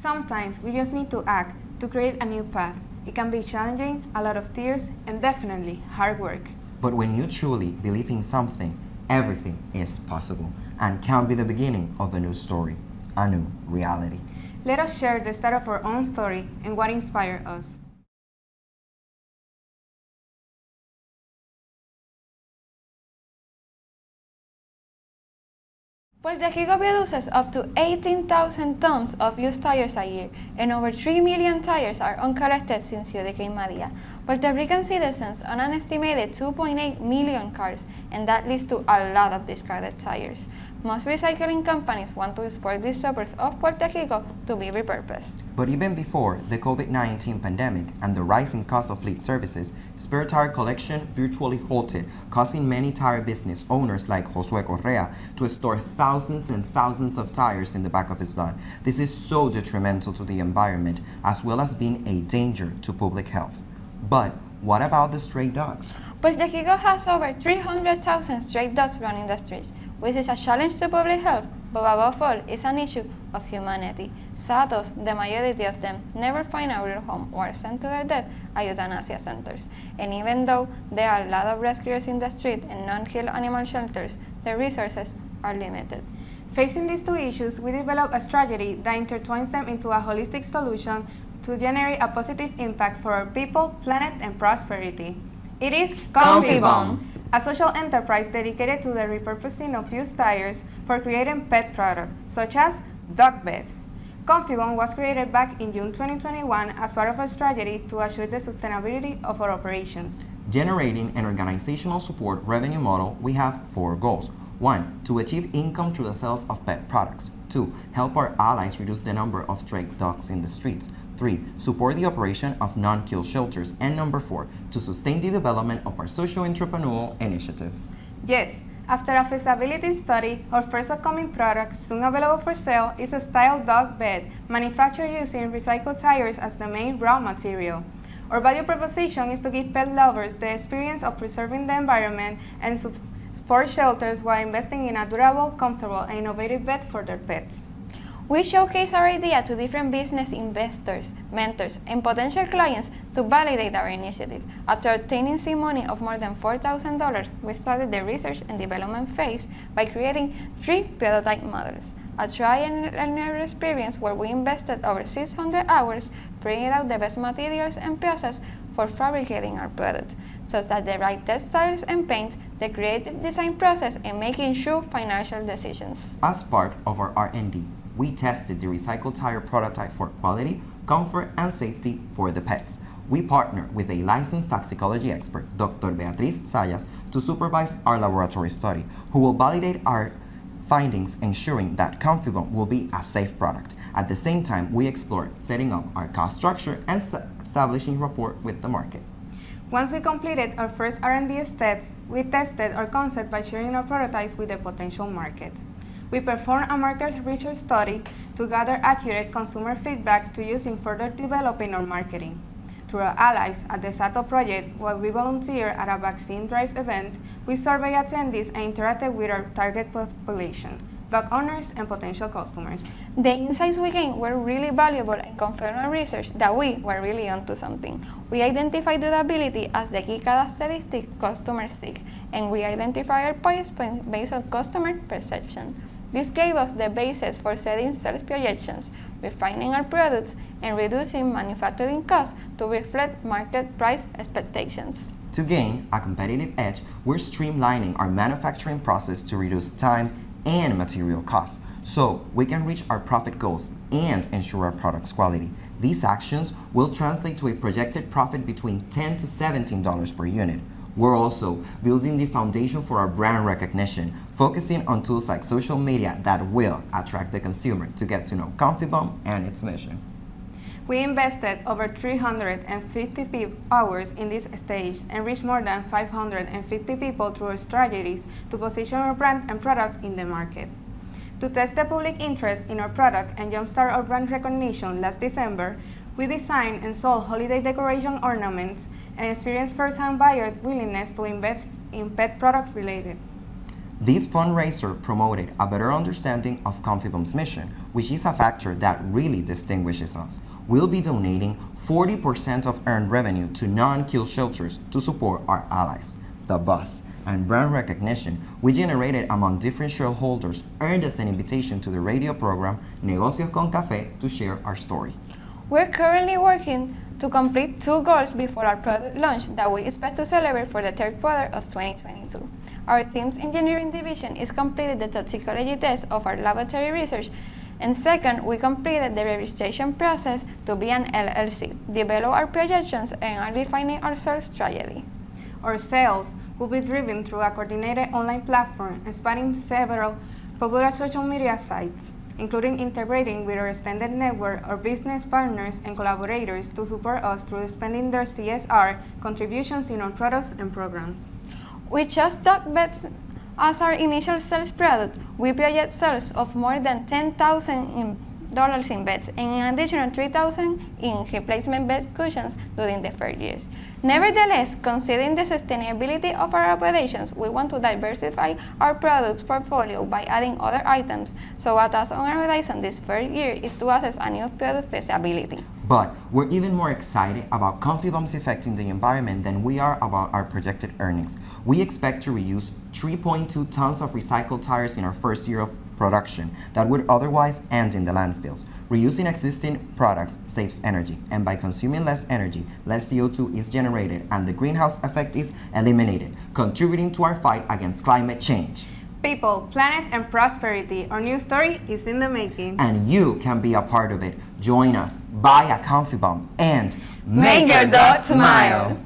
Sometimes we just need to act to create a new path. It can be challenging, a lot of tears, and definitely hard work. But when you truly believe in something, everything is possible and can be the beginning of a new story, a new reality. Let us share the start of our own story and what inspired us. Puerto Rico produces up to 18,000 tons of used tires a year, and over 3 million tires are uncollected since Hurricane Maria. Puerto Rican citizens own an estimated 2.8 million cars, and that leads to a lot of discarded tires. Most recycling companies want to export these suburbs of Puerto Rico to be repurposed. But even before the COVID-19 pandemic and the rising cost of fleet services, spare tire collection virtually halted, causing many tire business owners like Josue Correa to store thousands and thousands of tires in the back of his lot. This is so detrimental to the environment, as well as being a danger to public health. But what about the stray dogs? Puerto Rico has over 300,000 stray dogs running the streets, which is a challenge to public health, but above all, is an issue of humanity. Satos, the majority of them, never find a real home or are sent to their death at euthanasia centers. And even though there are a lot of rescuers in the street and non-kill animal shelters, the resources are limited. Facing these two issues, we developed a strategy that intertwines them into a holistic solution to generate a positive impact for our people, planet, and prosperity. It is ComfyBum, a social enterprise dedicated to the repurposing of used tires for creating pet products, such as dog beds. ComfyBum was created back in June 2021 as part of a strategy to assure the sustainability of our operations. Generating an organizational support revenue model, we have 4 goals. 1. To achieve income through the sales of pet products. 2. Help our allies reduce the number of stray dogs in the streets. 3. Support the operation of non-kill shelters. And number 4. To sustain the development of our social entrepreneurial initiatives. Yes, after a feasibility study, our first upcoming product, soon available for sale, is a style dog bed manufactured using recycled tires as the main raw material. Our value proposition is to give pet lovers the experience of preserving the environment and support shelters while investing in a durable, comfortable, and innovative bed for their pets. We showcase our idea to different business investors, mentors, and potential clients to validate our initiative. After obtaining seed money of more than $4,000, we started the research and development phase by creating 3 prototype models, a try and error experience where we invested over 600 hours figuring out the best materials and process for fabricating our product, such as the right textiles and paints, the creative design process, and making sure financial decisions. As part of our R&D, we tested the recycled tire prototype for quality, comfort, and safety for the pets. We partnered with a licensed toxicology expert, Dr. Beatriz Sayas, to supervise our laboratory study, who will validate our findings, ensuring that ComfyBum will be a safe product. At the same time, we explored setting up our cost structure and establishing rapport with the market. Once we completed our first R&D steps, we tested our concept by sharing our prototypes with the potential market. We performed a market research study to gather accurate consumer feedback to use in further developing our marketing. Through our allies at the SATO project, while we volunteer at a vaccine drive event, we surveyed attendees and interacted with our target population, dog owners and potential customers. The insights we gained were really valuable and confirmed our research that we were really onto something. We identified durability as the key characteristic customers seek, and we identified our price point based on customer perception. This gave us the basis for setting sales projections, refining our products, and reducing manufacturing costs to reflect market price expectations. To gain a competitive edge, we're streamlining our manufacturing process to reduce time and material costs, so we can reach our profit goals and ensure our product's quality. These actions will translate to a projected profit between $10 to $17 per unit. We're also building the foundation for our brand recognition, focusing on tools like social media that will attract the consumer to get to know ComfyBum and its mission. We invested over 350 hours in this stage and reached more than 550 people through our strategies to position our brand and product in the market. To test the public interest in our product and jumpstart our brand recognition last December, we designed and sold holiday decoration ornaments and experienced first-hand buyer willingness to invest in pet product related. This fundraiser promoted a better understanding of ComfyBum's mission, which is a factor that really distinguishes us. We'll be donating 40% of earned revenue to non-kill shelters to support our allies. The buzz and brand recognition we generated among different shareholders earned us an invitation to the radio program Negocios con Café to share our story. We're currently working to complete 2 goals before our product launch that we expect to celebrate for the third quarter of 2022. Our team's engineering division is completed the toxicology test of our laboratory research, and second, we completed the registration process to be an LLC, develop our projections, and are defining our sales strategy. Our sales will be driven through a coordinated online platform spanning several popular social media sites, including integrating with our extended network of business partners and collaborators to support us through spending their CSR contributions in our products and programs. With just dog beds as our initial sales product, we project sales of more than $10,000 in beds and an additional $3,000 in replacement bed cushions during the first years. Nevertheless, considering the sustainability of our operations, we want to diversify our products portfolio by adding other items, so what is on our horizon this first year is to assess a new product feasibility. But we're even more excited about ComfyBum's effect in the environment than we are about our projected earnings. We expect to reuse 3.2 tons of recycled tires in our first year of production that would otherwise end in the landfills. Reusing existing products saves energy, and by consuming less energy, less CO2 is generated and the greenhouse effect is eliminated, contributing to our fight against climate change. People, planet, and prosperity, our new story is in the making. And you can be a part of it. Join us, buy a ComfyBum, and Make your dog smile.